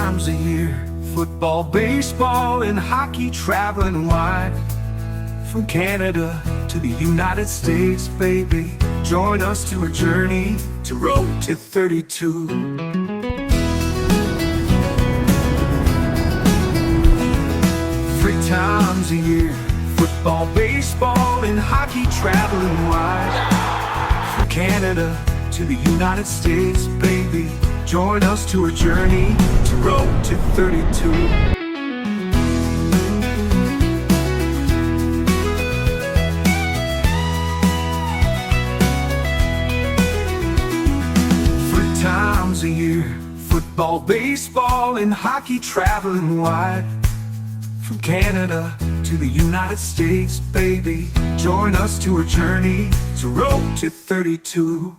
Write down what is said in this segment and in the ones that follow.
times a year. Football, baseball, and hockey traveling wide. From Canada to the United States, baby. Join us to a journey to Road to 32. 3 times a year. Football, baseball, and hockey traveling wide. From Canada to the United States, baby. Join us to a journey to Road to 32. Times a year. Football, baseball, and hockey traveling wide. From Canada to the United States, baby. Join us to a journey to Road to 32.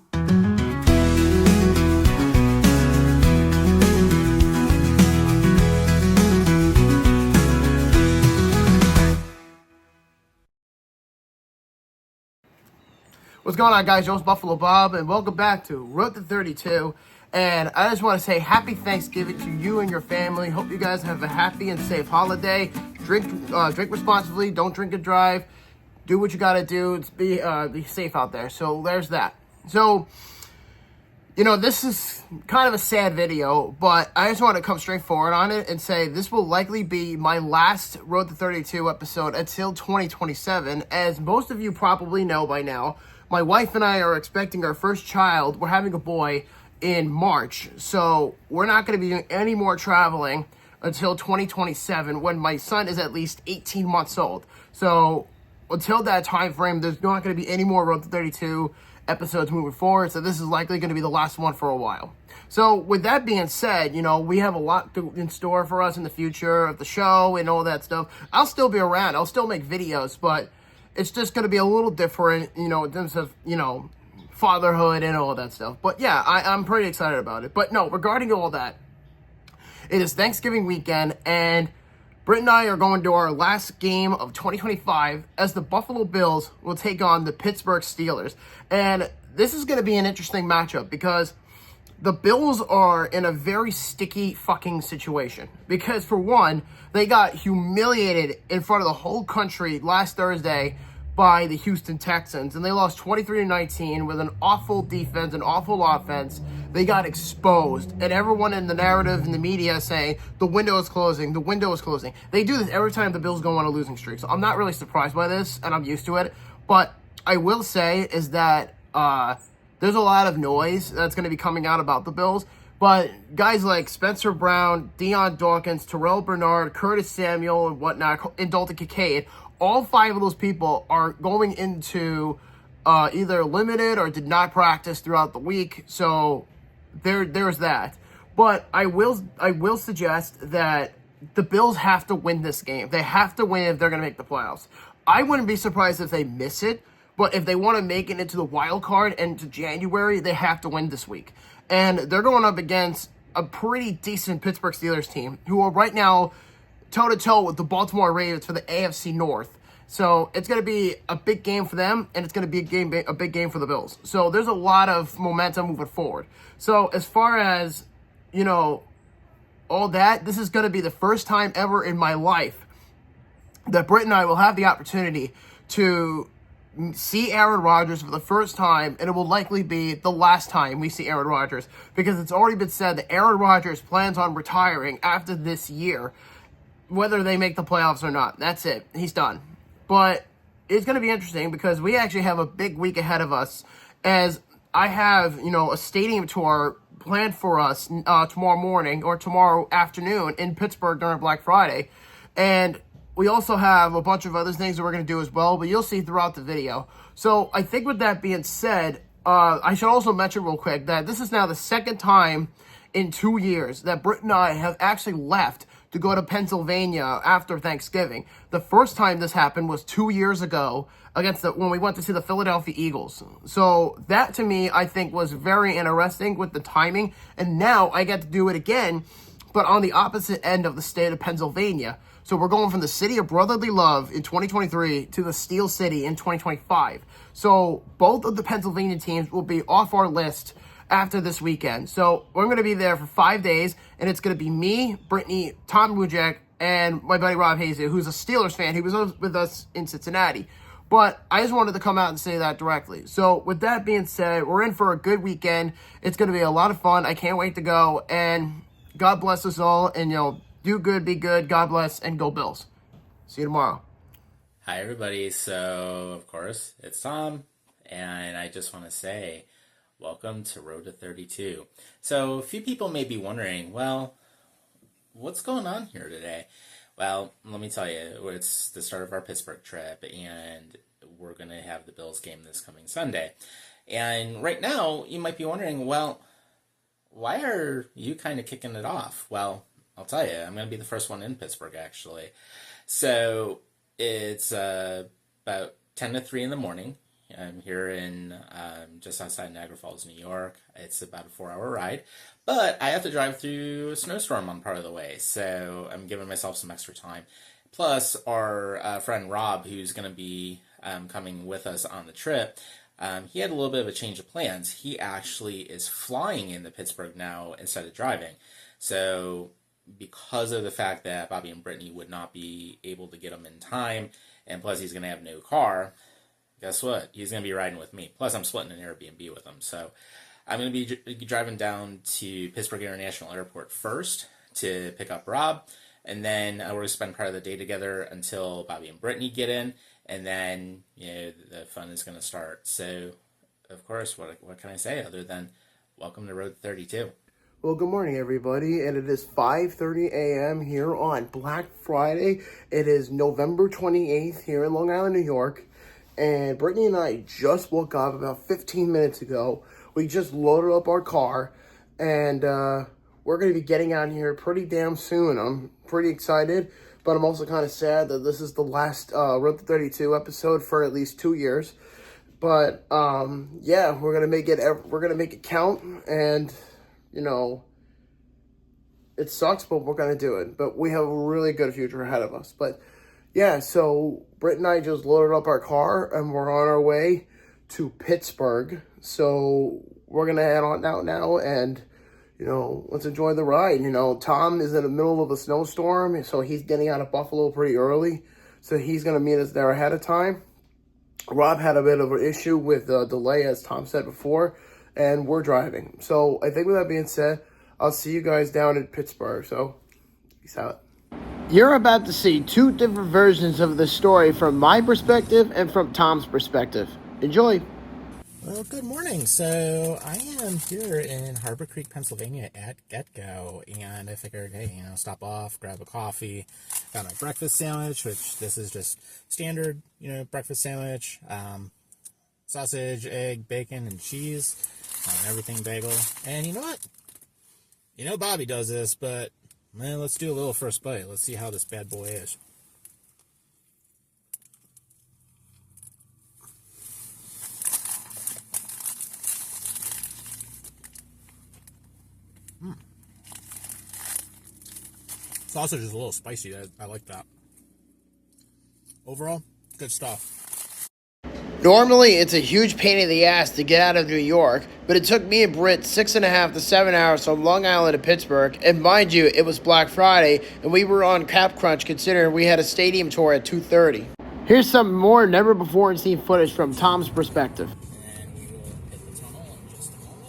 What's going on, guys? Joe's Buffalo Bob, and welcome back to Road to 32. And I just want to say happy Thanksgiving to you and your family. Hope you guys have a happy and safe holiday. Drink responsibly. Don't drink and drive. Do what you got to do. Be safe out there. So there's that. So, this is kind of a sad video, but I just want to come straight forward on it and say this will likely be my last Road to 32 episode until 2027. As most of you probably know by now, my wife and I are expecting our first child. We're having a boy in March. So we're not going to be doing any more traveling until 2027 when my son is at least 18 months old. So until that time frame, there's not going to be any more Road to 32 episodes moving forward. So this is likely going to be the last one for a while. So with that being said, we have a lot in store for us in the future of the show and all that stuff. I'll still be around. I'll still make videos, but it's just going to be a little different, in terms of, fatherhood and all that stuff. But yeah, I'm pretty excited about it. But no, regarding all that, it is Thanksgiving weekend, and Britt and I are going to our last game of 2025 as the Buffalo Bills will take on the Pittsburgh Steelers. And this is going to be an interesting matchup because the Bills are in a very sticky fucking situation. Because for one, they got humiliated in front of the whole country last Thursday by the Houston Texans, and they lost 23-19 with an awful defense, an awful offense. They got exposed, and everyone in the narrative in the media saying the window is closing, the window is closing. They do this every time the Bills go on a losing streak, so I'm not really surprised by this, and I'm used to it. But I will say is that there's a lot of noise that's going to be coming out about the Bills, but guys like Spencer Brown, Deion Dawkins, Terrell Bernard, Curtis Samuel, and whatnot, and Dalton Kincaid, all 5 of those people are going into either limited or did not practice throughout the week. So there's that. But I will suggest that the Bills have to win this game. They have to win if they're going to make the playoffs. I wouldn't be surprised if they miss it, but if they want to make it into the wild card and to January, they have to win this week. And they're going up against a pretty decent Pittsburgh Steelers team who are right now toe-to-toe with the Baltimore Ravens for the AFC North. So it's going to be a big game for them, and it's going to be a big game for the Bills. So there's a lot of momentum moving forward. So as far as, all that, this is going to be the first time ever in my life that Britt and I will have the opportunity to see Aaron Rodgers for the first time, and it will likely be the last time we see Aaron Rodgers, because it's already been said that Aaron Rodgers plans on retiring after this year, whether they make the playoffs or not. That's it. He's done. But it's going to be interesting because we actually have a big week ahead of us, as I have, a stadium tour planned for us tomorrow morning or tomorrow afternoon in Pittsburgh during Black Friday. And we also have a bunch of other things that we're going to do as well, but you'll see throughout the video. So I think with that being said, I should also mention real quick that this is now the second time in 2 years that Britt and I have actually left to go to Pennsylvania after Thanksgiving. The first time this happened was 2 years ago when we went to see the Philadelphia Eagles. So that to me, I think, was very interesting with the timing. And now I get to do it again, but on the opposite end of the state of Pennsylvania. So we're going from the city of brotherly love in 2023 to the Steel City in 2025. So both of the Pennsylvania teams will be off our list after this weekend. So we're going to be there for 5 days, and it's going to be me, Brittany, Tom Wujek, and my buddy Rob Hazy, who's a Steelers fan. He was with us in Cincinnati. But I just wanted to come out and say that directly. So with that being said, we're in for a good weekend. It's going to be a lot of fun. I can't wait to go. And God bless us all. And, do good, be good. God bless, and go Bills. See you tomorrow. Hi, everybody. So, of course, it's Tom, and I just want to say welcome to Road to 32. So, a few people may be wondering, well, what's going on here today? Well, let me tell you, it's the start of our Pittsburgh trip, and we're going to have the Bills game this coming Sunday. And right now, you might be wondering, well, why are you kind of kicking it off? Well, I'll tell you, I'm going to be the first one in Pittsburgh, actually. So, it's about 10 to 3 in the morning. I'm here in just outside Niagara Falls, New York. It's about a 4-hour ride. But I have to drive through a snowstorm on part of the way, so I'm giving myself some extra time. Plus, our friend Rob, who's going to be coming with us on the trip, he had a little bit of a change of plans. He actually is flying into Pittsburgh now instead of driving. So because of the fact that Bobby and Brittany would not be able to get him in time, and plus he's going to have no car, guess what? He's going to be riding with me. Plus I'm splitting an Airbnb with him. So I'm going to be driving down to Pittsburgh International Airport first to pick up Rob, and then we're going to spend part of the day together until Bobby and Brittany get in, and then the fun is going to start. So, of course, what can I say other than welcome to Road 32? Well, good morning, everybody, and it is 5:30 a.m. here on Black Friday. It is November 28th here in Long Island, New York, and Brittany and I just woke up about 15 minutes ago. We just loaded up our car, and we're going to be getting out here pretty damn soon. I'm pretty excited, but I'm also kind of sad that this is the last Road to 32 episode for at least 2 years. But yeah, we're gonna make it count, and it sucks, but we're going to do it. But we have a really good future ahead of us. But, yeah, so Britt and I just loaded up our car, and we're on our way to Pittsburgh. So we're going to head on out now, and, let's enjoy the ride. Tom is in the middle of a snowstorm, so he's getting out of Buffalo pretty early. So he's going to meet us there ahead of time. Rob had a bit of an issue with the delay, as Tom said before, and we're driving. So I think with that being said, I'll see you guys down in Pittsburgh. So peace out. You're about to see two different versions of the story from my perspective and from Tom's perspective. Enjoy. Well, good morning. So I am here in Harbor Creek, Pennsylvania at GetGo, and I figured, hey, stop off, grab a coffee. Got my breakfast sandwich, which this is just standard, breakfast sandwich. Sausage, egg, bacon, and cheese. Everything bagel. And you know what? Bobby does this, but man, let's do a little first bite. Let's see how this bad boy is. Sausage is a little spicy. I like that. Overall, good stuff. Normally, it's a huge pain in the ass to get out of New York, but it took me and Britt 6.5 to 7 hours from Long Island to Pittsburgh, and mind you, it was Black Friday, and we were on cap crunch considering we had a stadium tour at 2:30. Here's some more never-before-seen footage from Tom's perspective. And we will hit the tunnel in just a moment.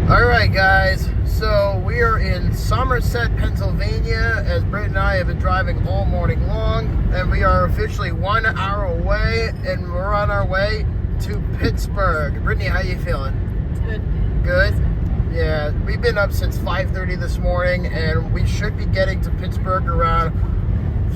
Alright guys, so we are in Somerset, Pennsylvania, as Britt and I have been driving all morning long, and we are officially 1 hour away, and we're on our way to Pittsburgh. Brittany, how you feeling? Good. Good? Yeah, we've been up since 5:30 this morning, and we should be getting to Pittsburgh around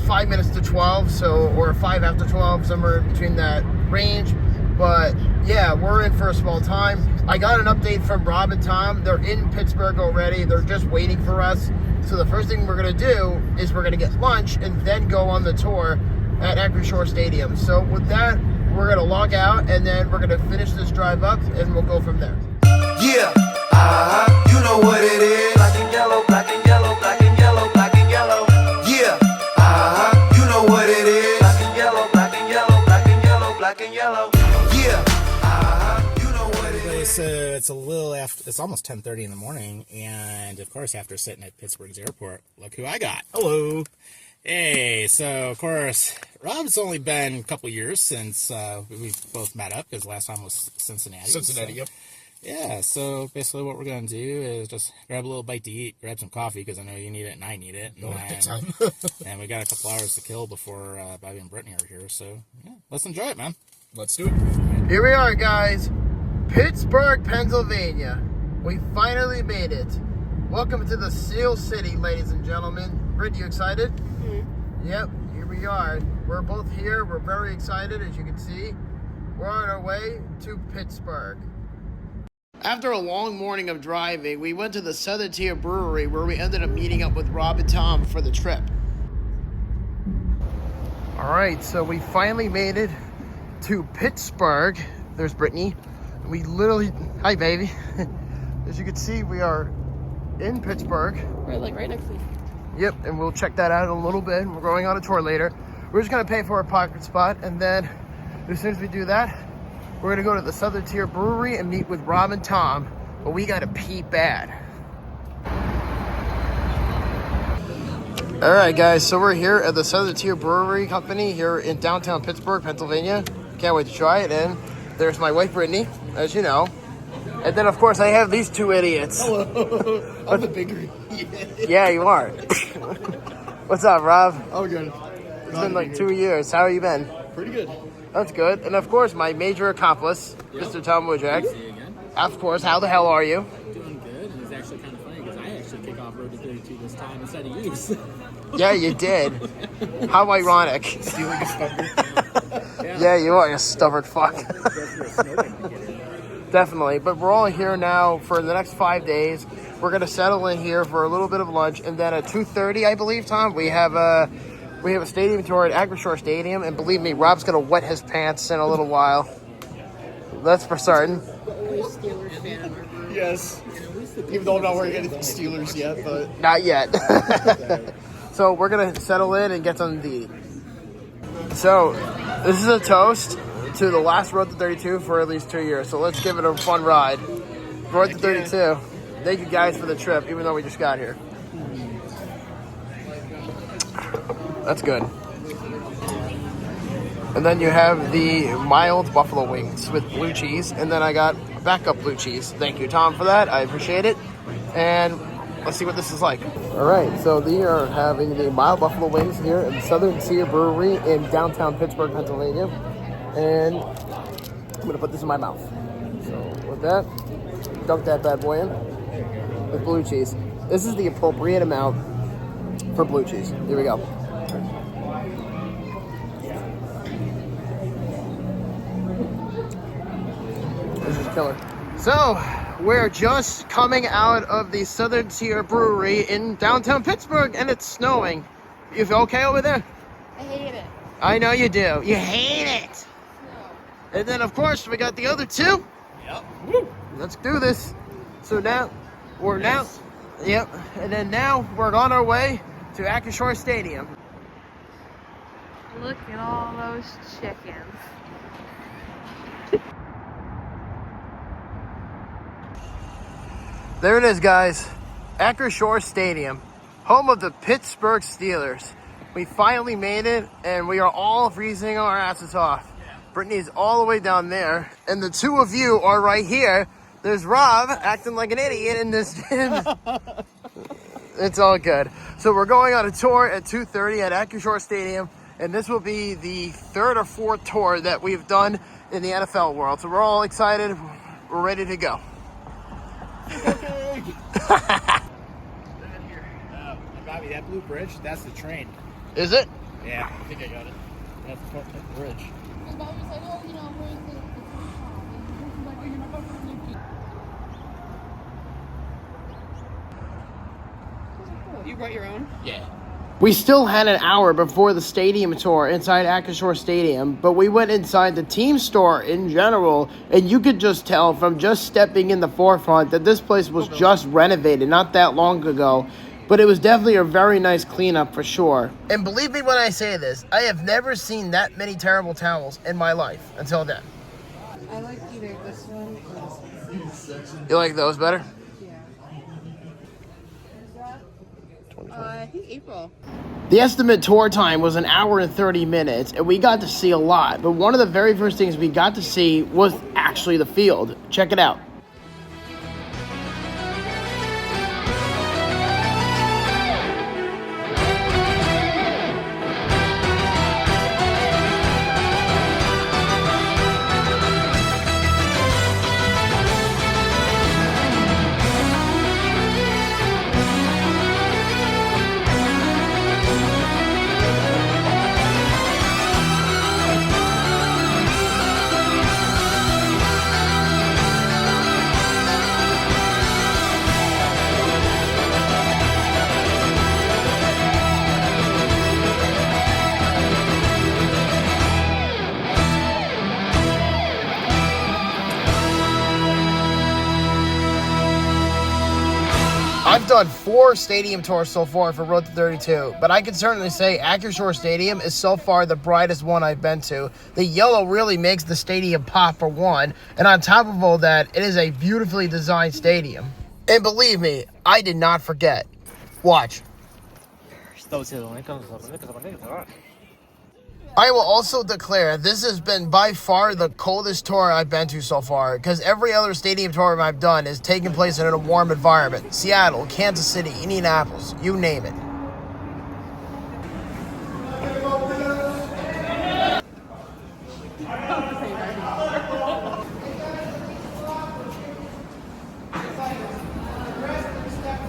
5 minutes to 12, or 5 after 12, somewhere between that range. But yeah, we're in for a small time. I got an update from Rob and Tom. They're in Pittsburgh already. They're just waiting for us. So the first thing we're going to do is we're going to get lunch and then go on the tour at Acton Shore Stadium. So with that, we're going to log out, and then we're going to finish this drive up, and we'll go from there. Yeah, you know what it is. Black and yellow, black and yellow, black and yellow, black and yellow. Yeah, you know what it is. Black and yellow, black and yellow, black and yellow, black black and yellow. Yeah, you know what it is. So it's a little after, it's almost 10:30 in the morning, and of course, after sitting at Pittsburgh's airport, look who I got. Hello. Hey, so of course, Rob's only been a couple years since we've both met up, because last time was Cincinnati. Yep. Yeah, so basically what we're going to do is just grab a little bite to eat, grab some coffee, because I know you need it and I need it. And we got a couple hours to kill before Bobby and Brittany are here, so yeah, let's enjoy it, man. Let's do it. Here we are, guys. Pittsburgh, Pennsylvania. We finally made it. Welcome to the Steel City, ladies and gentlemen. Britt, you excited? Mm-hmm. Yep, here we are. We're both here. We're very excited, as you can see. We're on our way to Pittsburgh. After a long morning of driving, we went to the Southern Tier Brewery, where we ended up meeting up with Rob and Tom for the trip. All right, so we finally made it to Pittsburgh. There's Brittany. We literally, hi baby. As you can see, we are in Pittsburgh. We're like right next to you. Yep, and we'll check that out in a little bit. We're going on a tour later. We're just gonna pay for a parking spot, and then as soon as we do that, we're gonna go to the Southern Tier Brewery and meet with Rob and Tom, but we gotta pee bad. All right, guys, so we're here at the Southern Tier Brewery Company here in downtown Pittsburgh, Pennsylvania. Can't wait to try it, and there's my wife, Brittany, as you know. And then, of course, I have these two idiots. Hello. I'm the bigger idiot. Yeah, you are. What's up, Rob? Oh, good. It's been like 2 years. How have you been? Pretty good. That's good. And of course, my major accomplice, Mr. Tom Wojak. See you again. Of course, how the hell are you? Doing good. And it's actually kind of funny because I actually kick off Road to 32 this time instead of you. Yeah, you did. How ironic. Stealing a stumper. Yeah, you are, you stubborn fuck. Definitely. But we're all here now for the next 5 days. We're going to settle in here for a little bit of lunch. And then at 2:30, I believe, Tom, we have a stadium tour at Acrisure Stadium. And believe me, Rob's going to wet his pants in a little while. That's for certain. Yes. Even though I'm not wearing anything Steelers yet, but... Not yet. So we're going to settle in and get something to eat. So this is a toast to the last Road to 32 for at least 2 years. So let's give it a fun ride. Road to 32. Thank you guys for the trip, even though we just got here. That's good. And then you have the mild buffalo wings with blue cheese. And then I got backup blue cheese. Thank you, Tom, for that. I appreciate it. And let's see what this is like. All right, so they are having the mild buffalo wings here at the Southern Tier Brewery in downtown Pittsburgh, Pennsylvania. And I'm gonna put this in my mouth. So with that, dunk that bad boy in with blue cheese. This is the appropriate amount for blue cheese. Here we go. This is killer. So we're just coming out of the Southern Tier Brewery in downtown Pittsburgh, and it's snowing. You feel okay over there? I hate it. I know you do. You hate it. And then, of course, we got the other two. Yep. Woo. Let's do this. So now, yep. And then now, we're on our way to Acrisure Stadium. Look at all those chickens. There it is, guys. Acrisure Stadium, home of the Pittsburgh Steelers. We finally made it, and we are all freezing our asses off. Brittany's all the way down there, and the two of you are right here. There's Rob acting like an idiot in this gym. It's all good. So we're going on a tour at 2:30 at Acrisure Stadium, and this will be the third or fourth tour that we've done in the NFL world. So we're all excited. We're ready to go. Bobby, that blue bridge, that's the train. Is it? Yeah, I think I got it. That's the bridge. And Bobby was like, oh, you know, where's the like, oh, you're not going for the You brought your own? Yeah. We still had an hour before the stadium tour inside Acrisure Stadium, but we went inside the team store in general, and you could just tell from just stepping in the forefront that this place was just renovated not that long ago. but it was definitely a very nice cleanup for sure. And believe me when I say this, I have never seen that many terrible towels in my life until then. I like either this one or this one. You like those better? I think April. The estimate tour time was 1 hour and 30 minutes, and we got to see a lot. But one of the very first things we got to see was actually the field. Check it out. I've done 4 stadium tours so far for Road to 32, but I can certainly say Acrisure Stadium is so far the brightest one I've been to. The yellow really makes the stadium pop for one, and on top of all that, it is a beautifully designed stadium. And believe me, I did not forget. Watch. I will also declare this has been by far the coldest tour I've been to so far, because every other stadium tour I've done is taking place in a warm environment. Seattle, Kansas City, Indianapolis, you name it.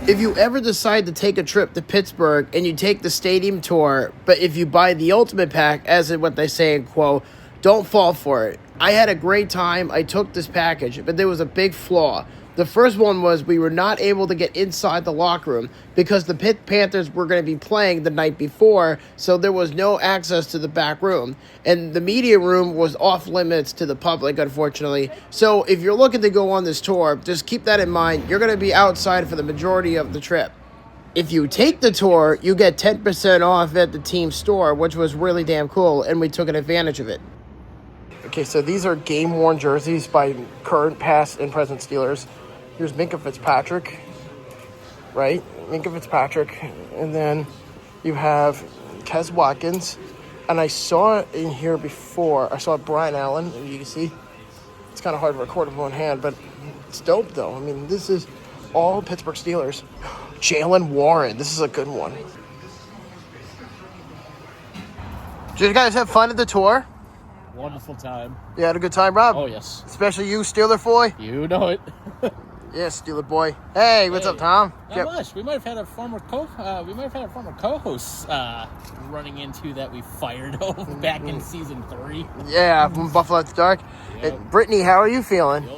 If you ever decide to take a trip to Pittsburgh and you take the stadium tour, but if you buy the ultimate pack, as in what they say in quote, don't fall for it. I had a great time. I took this package, but there was a big flaw. The first one was we were not able to get inside the locker room because the Pitt Panthers were going to be playing the night before, so there was no access to the back room. And the media room was off limits to the public, unfortunately. So if you're looking to go on this tour, just keep that in mind. You're going to be outside for the majority of the trip. If you take the tour, you get 10% off at the team store, which was really damn cool, and we took advantage of it. Okay, so these are game-worn jerseys by current, past, and present Steelers. Here's Minkah Fitzpatrick, right? Minkah Fitzpatrick. And then you have Kes Watkins. And I saw it in here before. I saw Brian Allen, and you can see it's kind of hard to record with one hand, but it's dope, though. I mean, this is all Pittsburgh Steelers. Jalen Warren. This is a good one. Did you guys have fun at the tour? Wonderful time. You had a good time, Rob? Oh, yes. Especially you, Steeler boy? You know it. Yeah, Steeler boy. Hey, what's up, Tom? Not much. We might have had a former co-host running into that we fired over back in season 3. Yeah, from Buffalo at the Dark. Yep. And Brittany, how are you feeling?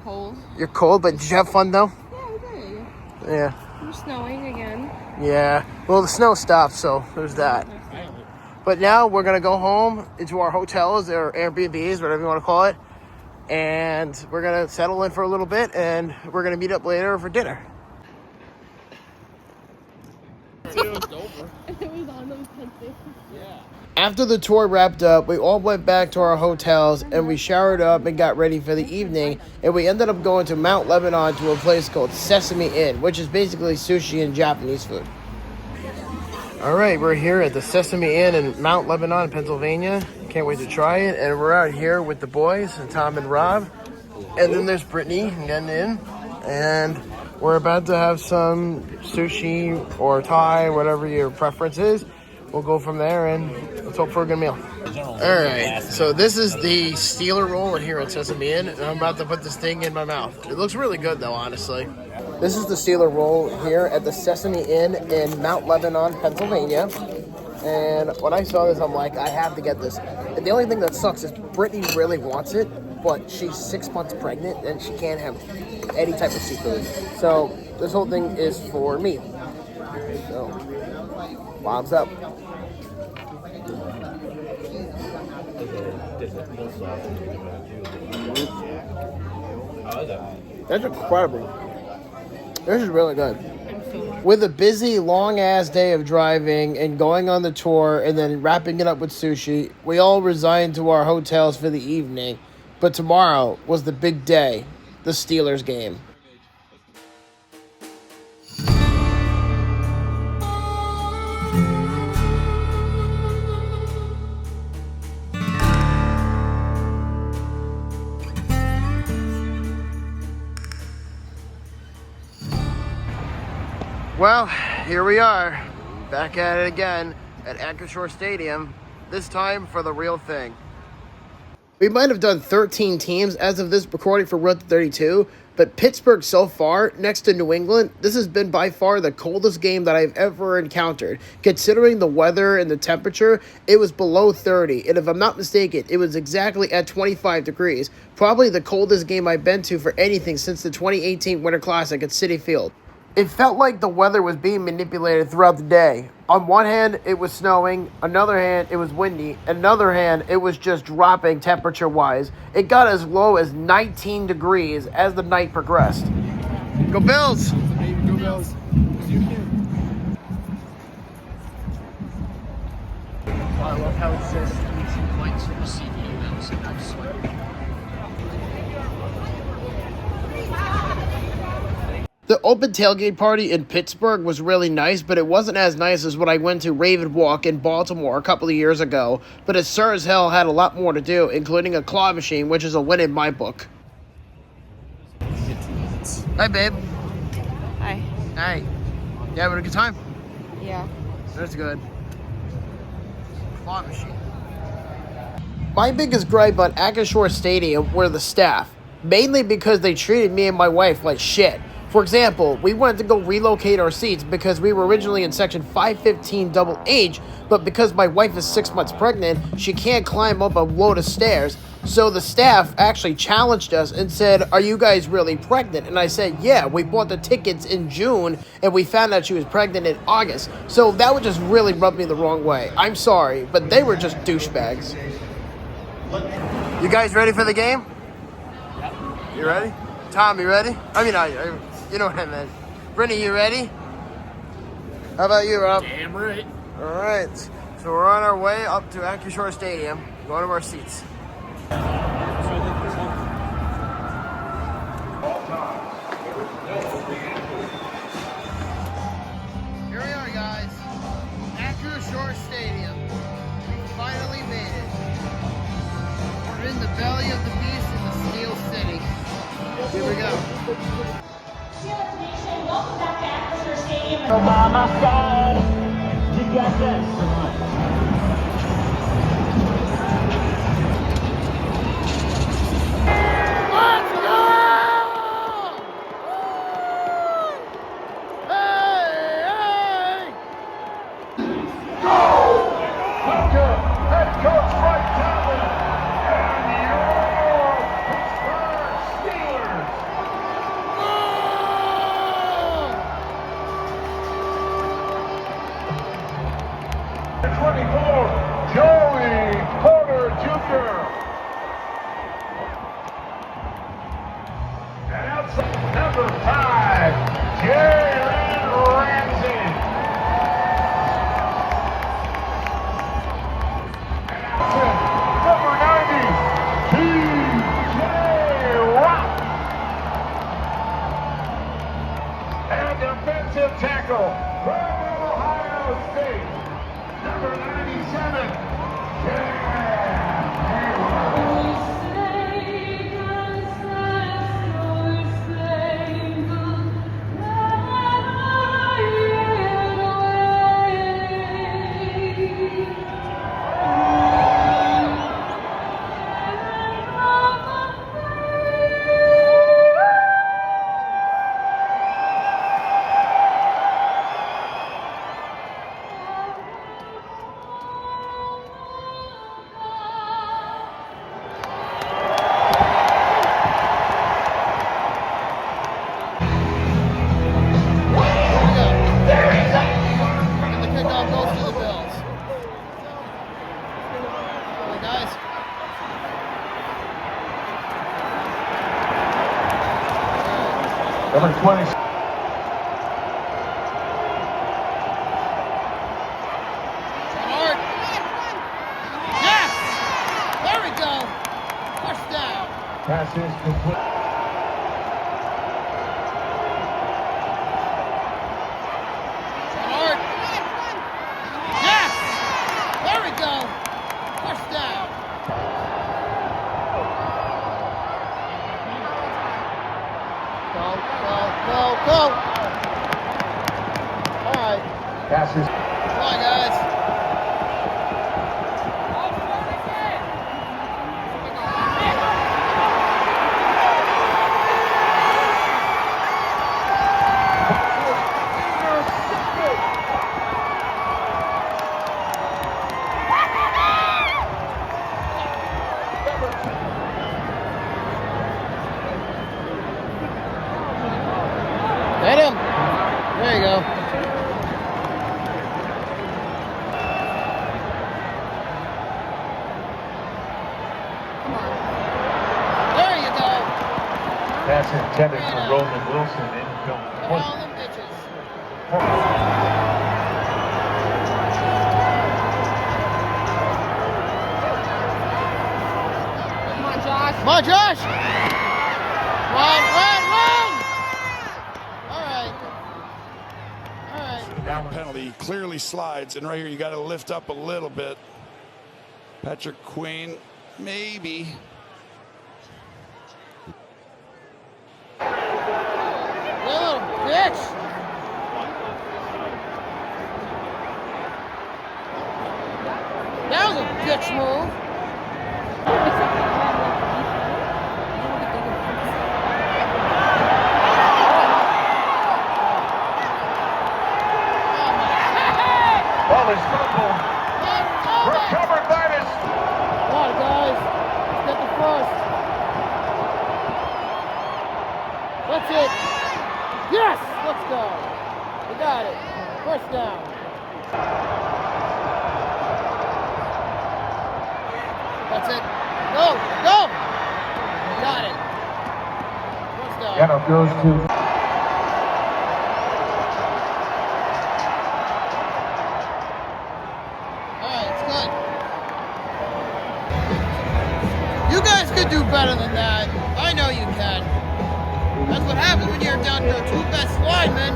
Cold. You're cold, but did you have fun though? Yeah, we did. Yeah. We're snowing again. Yeah. Well, the snow stopped, so there's that. But now we're gonna go home into our hotels or Airbnbs, whatever you want to call it, and we're gonna settle in for a little bit, and we're gonna meet up later for dinner. It was over. It was on those countries. Yeah. After the tour wrapped up, we all went back to our hotels and we showered up and got ready for the evening, and we ended up going to Mount Lebanon to a place called Sesame Inn, which is basically sushi and Japanese food. All right, we're here at the Sesame Inn in Mount Lebanon, Pennsylvania. Can't wait to try it. And we're out here with the boys, and Tom and Rob. And then there's Brittany getting in. And we're about to have some sushi or Thai, whatever your preference is. We'll go from there, and let's hope for a good meal. All right, so this is the Steeler roll here at Sesame Inn, and I'm about to put this thing in my mouth. It looks really good, though, honestly. This is the Steeler roll here at the Sesame Inn in Mount Lebanon, Pennsylvania. And when I saw this, I'm like, I have to get this. And the only thing that sucks is Brittany really wants it, but she's 6 months pregnant, and she can't have any type of seafood. So this whole thing is for me. So, bobs up. That's incredible. This is really good. With a busy, long-ass day of driving and going on the tour and then wrapping it up with sushi, we all resigned to our hotels for the evening. But tomorrow was the big day, the Steelers game. Well, here we are, back at it again at Acrisure Stadium, this time for the real thing. We might have done 13 teams as of this recording for Road to 32, but Pittsburgh so far, next to New England, this has been by far the coldest game that I've ever encountered. Considering the weather and the temperature, it was below 30, and if I'm not mistaken, it was exactly at 25 degrees. Probably the coldest game I've been to for anything since the 2018 Winter Classic at Citi Field. It felt like the weather was being manipulated throughout the day. On one hand, it was snowing. Another hand, it was windy. Another hand, it was just dropping temperature-wise. It got as low as 19 degrees as the night progressed. Go Bills! Go Bills. I love how it says 22 points from the CPU mouse and not sweating. The open tailgate party in Pittsburgh was really nice, but it wasn't as nice as what I went to Raven Walk in Baltimore a couple of years ago. But it sure as hell had a lot more to do, including a claw machine, which is a win in my book. Hi, babe. Hi. Hi. You having a good time? Yeah. That's good. Claw machine. My biggest gripe on Acrisure Stadium were the staff, mainly because they treated me and my wife like shit. For example, we wanted to go relocate our seats because we were originally in section 515 double H, but because my wife is 6 months pregnant, she can't climb up a load of stairs. So the staff actually challenged us and said, "Are you guys really pregnant?" And I said, "Yeah, we bought the tickets in June and we found out she was pregnant in August." So that would just really rub me the wrong way. I'm sorry, but they were just douchebags. You guys ready for the game? Yep. You ready? Tom, you ready? You know what I meant. Brittany, you ready? How about you, Rob? Damn right. All right. So we're on our way up to Acrisure Stadium, going to our seats. Here we are, guys. Acrisure Stadium. We finally made it. We're in the belly of the beast in the Steel City. Here we go. Welcome back to Acrisure Stadium. Mama said, you got this. Number 5, Jalen Ramsey. Number 90, T.J. Watt. And defensive tackle from Ohio State, number 97, Cam Hayward. Number 20. Pass is complete. Hard. Yes! There we go. First down. Go. All right. Passes. Come on, guys. Hit him. There you go. There you go. Pass intended for Roman Wilson. All them bitches. Come on, Josh. Come on, Josh. Run. All right. Down penalty clearly slides, and right here you got to lift up a little bit. Patrick Queen, maybe. Little bitch. That was a bitch move. Ball is fumbled. Recovered by this. Come on, guys. Let's get the first. That's it. Yes! Let's go. We got it. First down. That's it. Go! Got it. First down. Yano goes to. You guys could do better than that. I know you can. That's what happens when you're down to the two best linemen.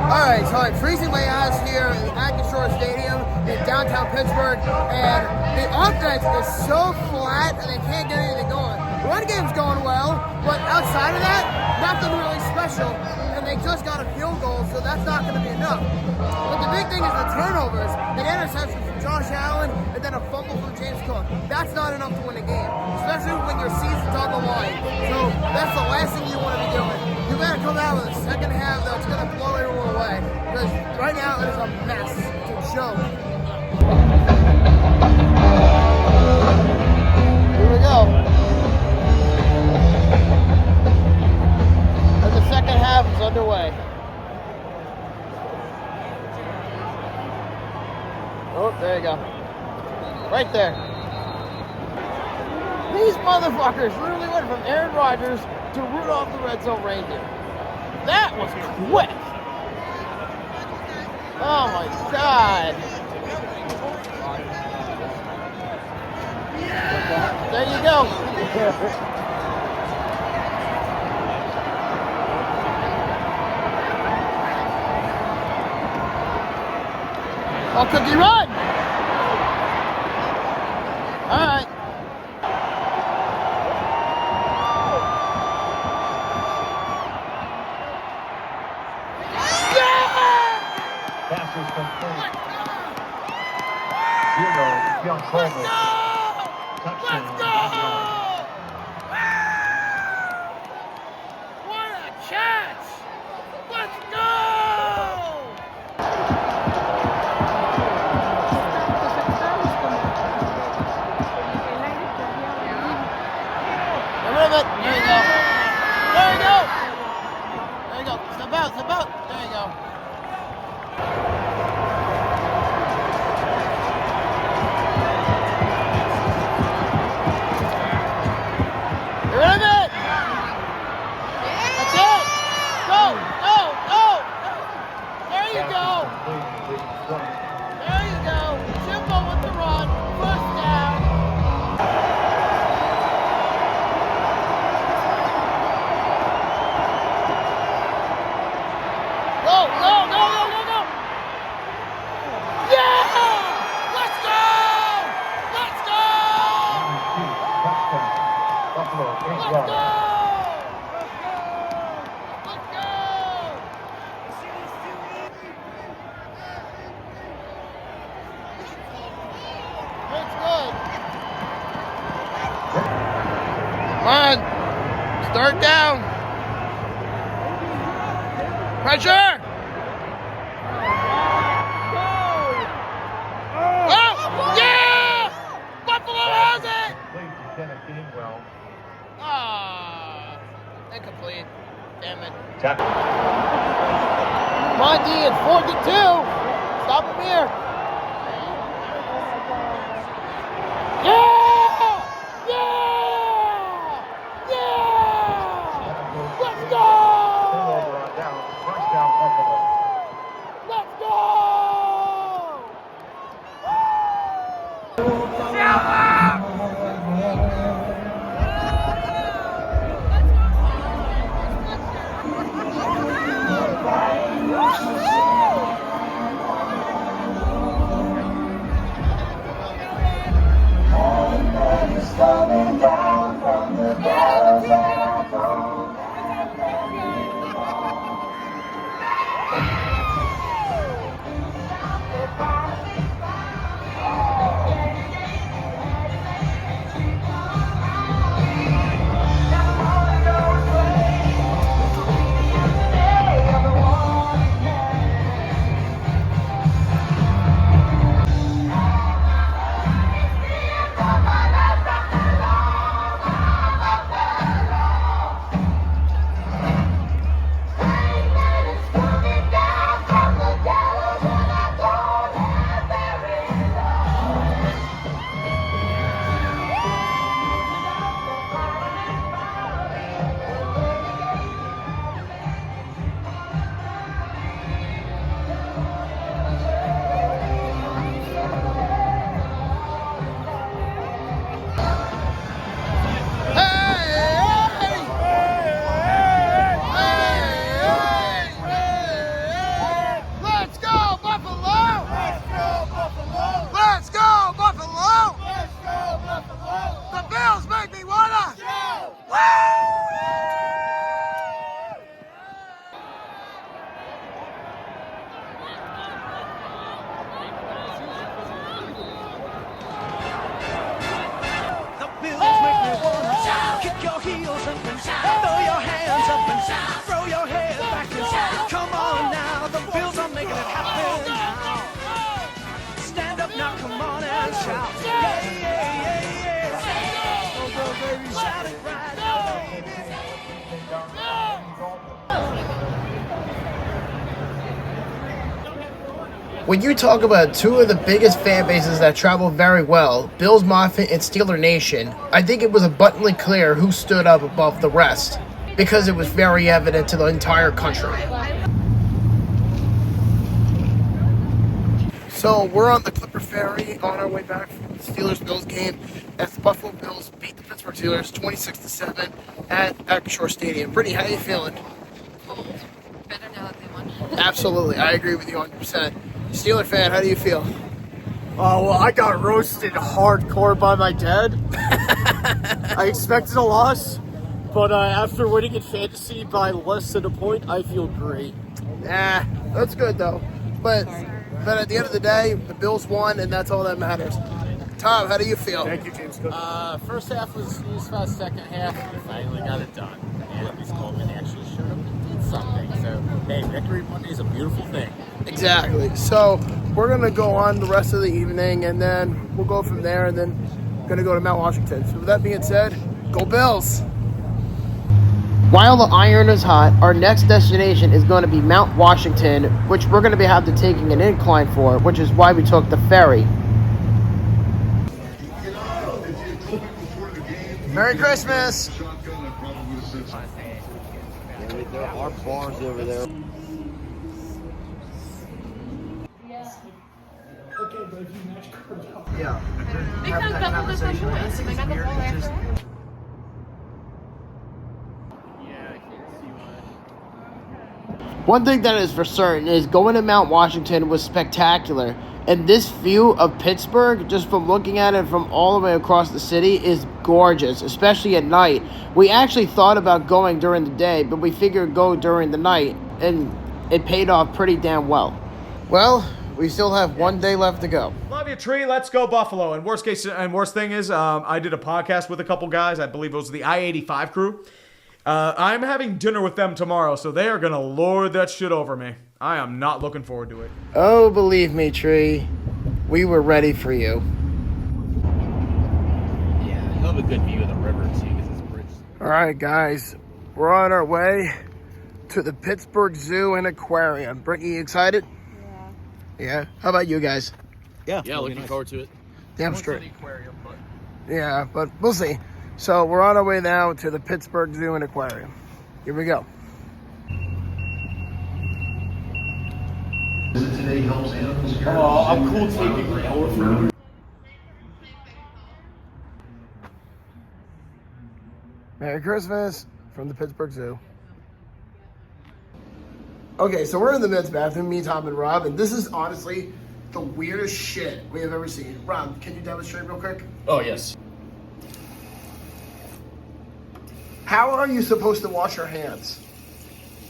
Alright, so I'm freezing my ass here at the Shore Stadium in downtown Pittsburgh, and the offense is so flat and they can't get anything going. The run game's going well, but outside of that, nothing really special. And they just got a field goal, so that's not going to be enough. But the big thing is the turnovers, an interception from Josh Allen, and then a fumble from James Cook. That's not enough to win a game, especially when your season's on the line. So that's the last thing you want to be doing. You got to come out with a second half that's going to blow everyone away, because right now it is a mess. It's a joke. Here we go. And the second half is underway. Oh, there you go. Right there. These motherfuckers literally went from Aaron Rodgers to Rudolph the Red Zone Reindeer. That was quick. Oh my God. There you go. Oh, Cookie, run! All right. Passes complete. 0, Young Coleman. Touchdown. What a catch! Let's go! There you go. There you go. There you go. Step out. There you go. Come on. Start down. Pressure. Oh, yeah! Buffalo has it! Ah, incomplete. Damn it. Come on, D, it's 42. Stop him here. Yeah! Yeah! Yeah! Let's go! First down, Buffalo. Let's go! Let's go, Buffalo! Let's go, Buffalo! The Bills make me wanna! Woo! The Bills make me wanna shout. Kick your heels up and shout. Throw your hands up and shout. Throw your head back and shout. Come on now, the Bills are making it happen now. Stand up now, come on and shout. Yeah, yeah, yeah, yeah. Oh, go, baby, shout it right now, baby. When you talk about two of the biggest fan bases that travel very well, Bills Mafia and Steeler Nation, I think it was abundantly clear who stood up above the rest, because it was very evident to the entire country. So we're on the Clipper Ferry on our way back from the Steelers-Bills game as the Buffalo Bills beat the Pittsburgh Steelers 26-7 at Acrisure Stadium. Brittany, how are you feeling? Better now that they won. Absolutely, I agree with you 100%. Steeler fan, how do you feel? Oh, well, I got roasted hardcore by my dad. I expected a loss, but after winning in fantasy by less than a point, I feel great. That's good though. But at the end of the day, the Bills won, and that's all that matters. Tom, how do you feel? Thank you, James Cook. First half was snooze fest, second half, we finally got it done. And at least Coleman actually showed up and did something. So, hey, Victory Monday is a beautiful thing. Exactly. So we're going to go on the rest of the evening, and then we'll go from there, and then going to go to Mount Washington. So with that being said, go Bills! While the iron is hot, our next destination is going to be Mount Washington, which we're going to have to taking an incline for, which is why we took the ferry. Merry Christmas! There are bars over there. Yeah. Because Buffalo does not win, so they got the ball after. One thing that is for certain is going to Mount Washington was spectacular. And this view of Pittsburgh, just from looking at it from all the way across the city, is gorgeous, especially at night. We actually thought about going during the day, but we figured go during the night, and it paid off pretty damn well. Well, We still have 1 day left to go. Love you, Tree. Let's go Buffalo. And worst thing is, I did a podcast with a couple guys. I believe it was the I-85 crew. I'm having dinner with them tomorrow, so they are going to lord that shit over me. I am not looking forward to it. Oh, believe me, Tree. We were ready for you. Yeah, he'll have a good view of the river, too, because it's bridge. All right, guys. We're on our way to the Pittsburgh Zoo and Aquarium. Brittany, you excited? Yeah. How about you guys? Yeah, looking forward to it. Damn straight. Yeah, but we'll see. So we're on our way now to the Pittsburgh Zoo and Aquarium. Here we go. Oh, I'm cool taking real. Merry Christmas from the Pittsburgh Zoo. Okay, so we're in the men's bathroom, me, Tom, and Rob, and this is honestly the weirdest shit we have ever seen. Rob, can you demonstrate real quick? Oh, yes. How are you supposed to wash your hands?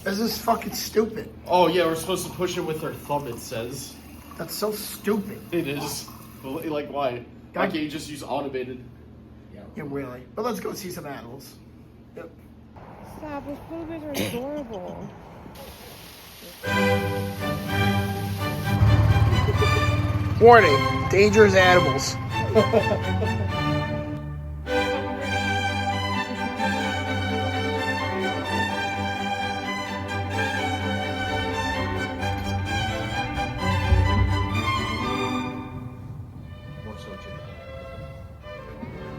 This is fucking stupid. Oh, yeah, we're supposed to push it with our thumb, it says. That's so stupid. It is. Like, why? Why can't you just use automated? Yeah, really. But let's go see some animals. Yep. Stop, those polar bears are adorable. Warning, dangerous animals.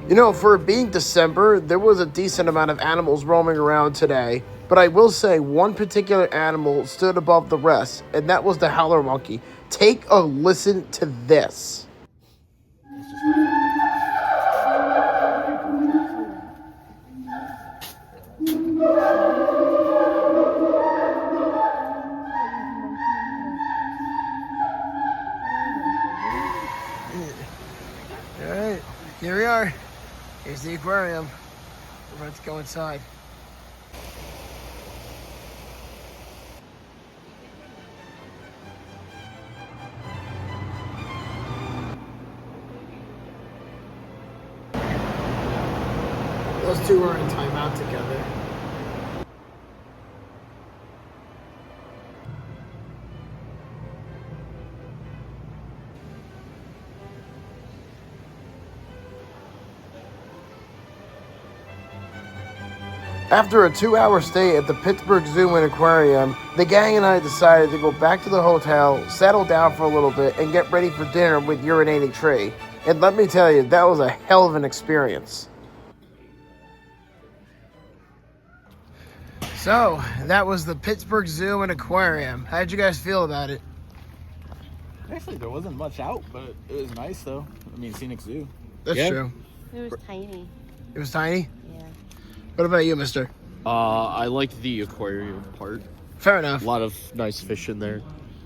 You know, for it being December, there was a decent amount of animals roaming around today. But I will say one particular animal stood above the rest, and that was the howler monkey. Take a listen to this. All right, here we are. Here's the aquarium. We're about to go inside. Those two are in timeout together. After a 2-hour stay at the Pittsburgh Zoo and Aquarium, the gang and I decided to go back to the hotel, settle down for a little bit, and get ready for dinner with UrinatingTree. And let me tell you, that was a hell of an experience. So, that was the Pittsburgh Zoo and Aquarium. How'd you guys feel about it? Actually, there wasn't much out, but it was nice, though. I mean, scenic zoo. That's true. It was tiny. It was tiny? Yeah. What about you, mister? I liked the aquarium part. Fair enough. A lot of nice fish in there.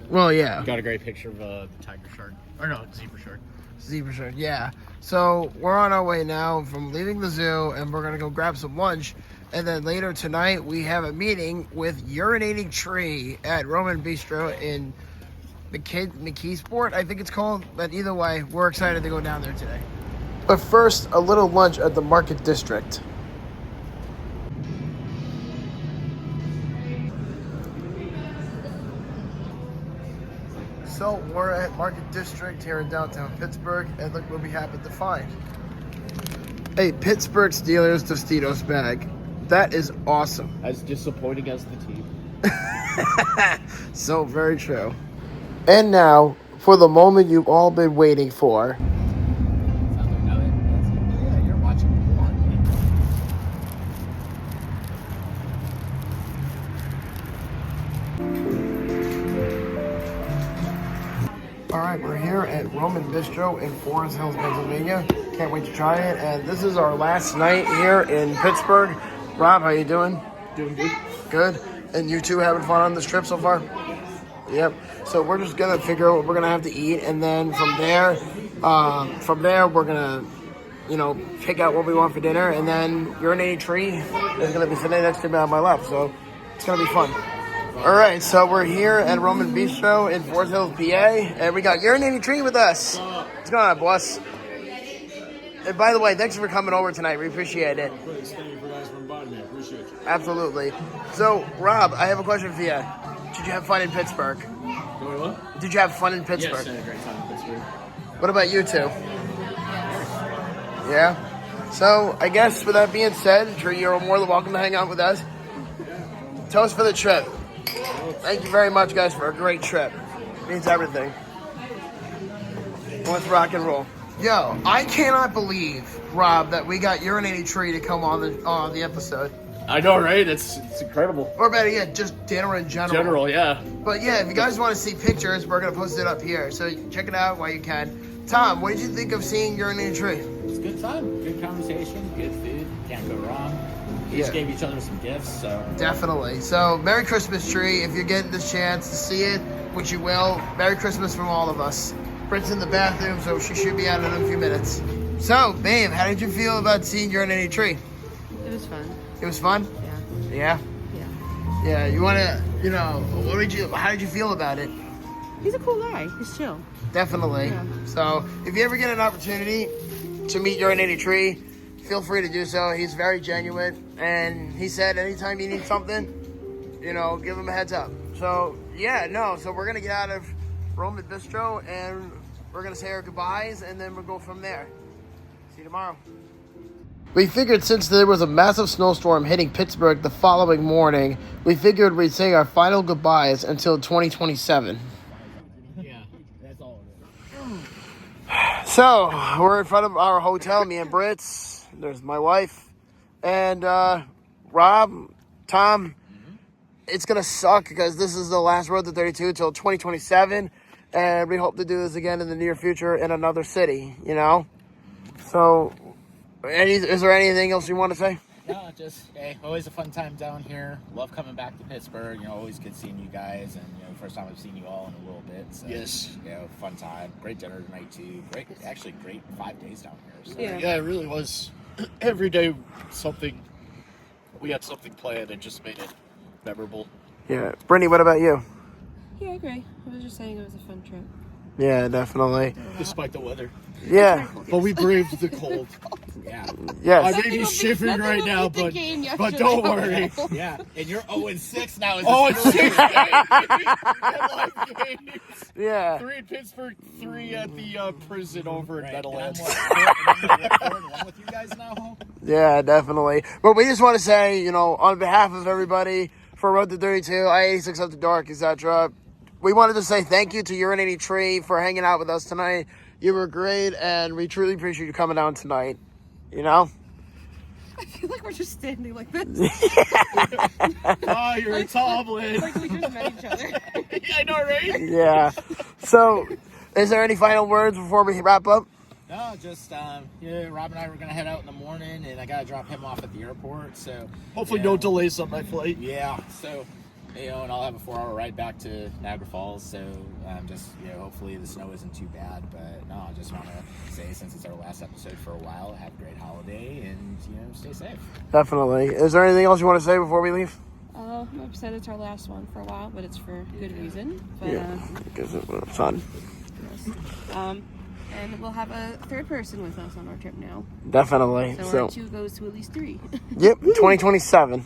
Well, yeah. Got a great picture of the tiger shark. Or no, zebra shark. Zebra shark, yeah. So we're on our way now from leaving the zoo, and we're gonna go grab some lunch. And then later tonight, we have a meeting with UrinatingTree at Roman Bistro in McKeesport, I think it's called. But either way, we're excited to go down there today. But first, a little lunch at the Market District. So we're at Market District here in downtown Pittsburgh, and look what we happen to find. A Pittsburgh Steelers Tostitos bag. That is awesome. As disappointing as the team. So very true. And now, for the moment you've all been waiting for. Yeah, you're watching porn. Alright, we're here at Roman Bistro in Forest Hills, Pennsylvania. Can't wait to try it. And this is our last night here in Pittsburgh. Rob, how you doing? Doing good. Good. And you two having fun on this trip so far? Yep. So we're just gonna figure out what we're gonna have to eat, and then from there we're gonna, pick out what we want for dinner, and then UrinatingTree is gonna be sitting next to me on my left. So it's gonna be fun. All right, so we're here at Roman Bistro in Forest Hills, PA, and we got UrinatingTree with us. What's going on, boss? And by the way, thanks for coming over tonight. We appreciate it. Thank you guys for inviting me. I appreciate you. Absolutely. So, Rob, I have a question for you. Did you have fun in Pittsburgh? What? Did you have fun in Pittsburgh? Yes, I had a great time in Pittsburgh. What about you two? Yeah? So, I guess with that being said, Tree, you're more than welcome to hang out with us. Toast for the trip. Thank you very much, guys, for a great trip. It means everything. Let's rock and roll. Yo, I cannot believe, Rob, that we got UrinatingTree to come on the episode. I know, right? It's incredible. Or better yet, just dinner in general. Yeah. But yeah, if you guys want to see pictures, we're going to post it up here. So check it out while you can. Tom, what did you think of seeing UrinatingTree? It's a good time. Good conversation. Good food. Can't go wrong. We just gave each other some gifts, so. Definitely. So, Merry Christmas, Tree. If you're getting this chance to see it, which you will, Merry Christmas from all of us. Britt's in the bathroom, so she should be out in a few minutes. So, babe, how did you feel about seeing UrinatingTree? It was fun. It was fun? Yeah. Yeah? Yeah, you want to, how did you feel about it? He's a cool guy. He's chill. Definitely. Yeah. So, if you ever get an opportunity to meet UrinatingTree, feel free to do so. He's very genuine, and he said anytime you need something, give him a heads up. So, so we're going to get out of Roman Bistro, and we're going to say our goodbyes, and then we'll go from there. See you tomorrow. We figured since there was a massive snowstorm hitting Pittsburgh the following morning, we figured we'd say our final goodbyes until 2027. Yeah, that's all of it. So, we're in front of our hotel, me and Brits. There's my wife. And Rob, Tom, it's going to suck because this is the last Road to 32 until 2027. And we hope to do this again in the near future in another city, So, is there anything else you want to say? No, just, hey, always a fun time down here. Love coming back to Pittsburgh. Always good seeing you guys. And, first time I've seen you all in a little bit. So, Yes. Fun time. Great dinner tonight, too. Great 5 days down here. So. Yeah, it really was. Every day, we had something planned and just made it memorable. Yeah. Brittany, what about you? Yeah, I agree. I was just saying it was a fun trip. Yeah, definitely. Despite the weather. Yeah. But we braved the cold. Yeah. Yes. I may be shivering right now, but don't worry. Yeah, and you're 0-6 now. It's 6 games. Yeah. 3 in Pittsburgh, 3 at the prison over in Meadowlands. I'm with you guys now. Yeah, definitely. But we just want to say, on behalf of everybody for Road to 32, I-86 Up the Dark, etc., we wanted to say thank you to UrinatingTree for hanging out with us tonight. You were great, and we truly appreciate you coming down tonight. I feel like we're just standing like this. Oh, you're a Tomlin. Like we just met each other. I know, right? Yeah. So, is there any final words before we wrap up? No, just, Rob and I were going to head out in the morning, and I got to drop him off at the airport, so... Hopefully no delays on my flight. Yeah, so, and I'll have a 4-hour ride back to Niagara Falls, so hopefully the snow isn't too bad, but no, I just want to say, since it's our last episode for a while, have a great holiday, and, stay safe. Definitely. Is there anything else you want to say before we leave? I'm upset it's our last one for a while, but it's for good reason. But, because it's fun. Yes. And we'll have a third person with us on our trip now. Definitely. So our 2 goes to at least 3. Yep, 2027.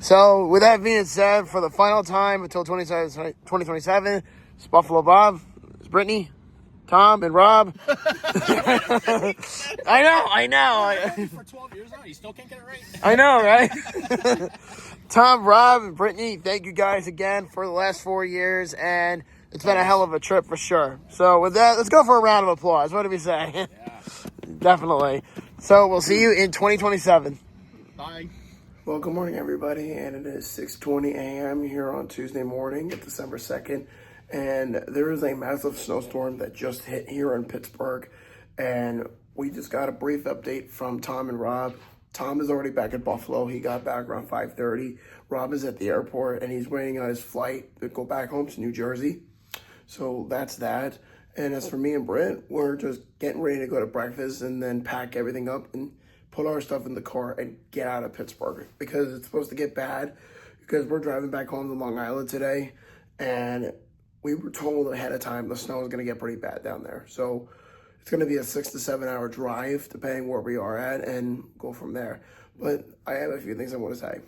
So, with that being said, for the final time until 2027, it's Buffalo Bob, it's Brittany, Tom, and Rob. I know. For 12 years now, you still can't get it right. I know, right? Tom, Rob, and Brittany, thank you guys again for the last 4 years, and it's been a hell of a trip for sure. So with that, let's go for a round of applause. What do we say? Yeah. Definitely. So we'll see you in 2027. Bye. Well, good morning, everybody, and it is 6:20 a.m. here on Tuesday morning, December 2nd, and there is a massive snowstorm that just hit here in Pittsburgh, and we just got a brief update from Tom and Rob. Tom is already back at Buffalo. He got back around 5:30. Rob is at the airport, and he's waiting on his flight to go back home to New Jersey. So that's that. And as for me and Britt, we're just getting ready to go to breakfast and then pack everything up and put our stuff in the car and get out of Pittsburgh because it's supposed to get bad. because we're driving back home to Long Island today, and we were told ahead of time the snow is going to get pretty bad down there. So it's going to be a 6 to 7 hour drive, depending where we are at, and go from there. But I have a few things I want to say.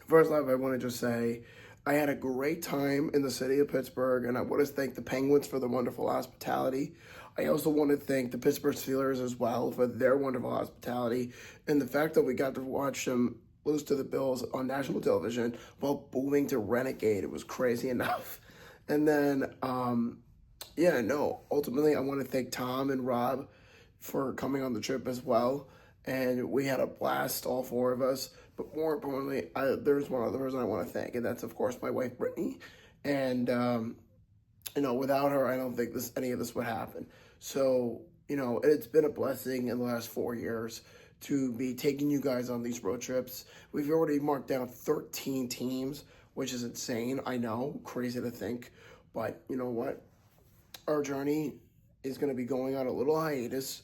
First off, I want to just say I had a great time in the city of Pittsburgh, and I want to thank the Penguins for their wonderful hospitality. I also want to thank the Pittsburgh Steelers as well for their wonderful hospitality, and the fact that we got to watch them lose to the Bills on national television while booing to Renegade. It was crazy enough. And then, ultimately I want to thank Tom and Rob for coming on the trip as well. And we had a blast, all four of us. But more importantly, there's one other person I want to thank, and that's, of course, my wife, Brittany. And, without her, I don't think any of this would happen. So, it's been a blessing in the last 4 years to be taking you guys on these road trips. We've already marked down 13 teams, which is insane. I know, crazy to think. But you know what? Our journey is going to be going on a little hiatus,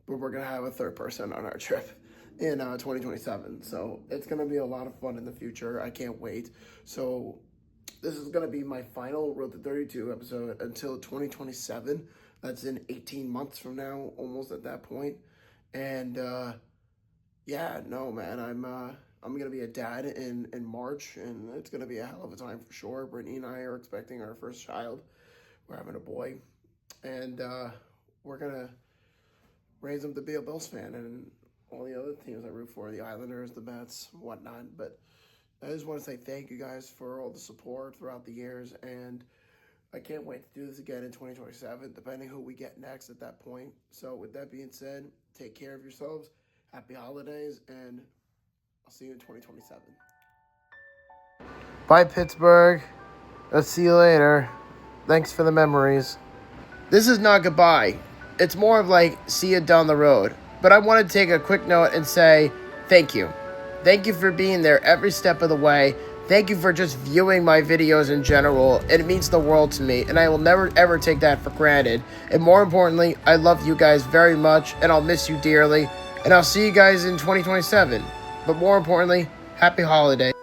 but we're going to have a third person on our trip in 2027. So it's going to be a lot of fun in the future. I can't wait. So this is going to be my final Road to 32 episode until 2027. That's in 18 months from now, almost at that point. And I'm going to be a dad in March, and it's going to be a hell of a time for sure. Brittany and I are expecting our first child. We're having a boy, and we're going to raise him to be a Bills fan and all the other teams I root for, the Islanders, the Mets, whatnot. But I just want to say thank you guys for all the support throughout the years, and I can't wait to do this again in 2027, depending who we get next at that point. So with that being said, take care of yourselves. Happy holidays, and I'll see you in 2027. Bye, Pittsburgh. I'll see you later. Thanks for the memories. This is not goodbye. It's more of like, see you down the road. But I want to take a quick note and say thank you. Thank you for being there every step of the way. Thank you for just viewing my videos in general. It means the world to me, and I will never, ever take that for granted. And more importantly, I love you guys very much, and I'll miss you dearly. And I'll see you guys in 2027. But more importantly, happy holidays.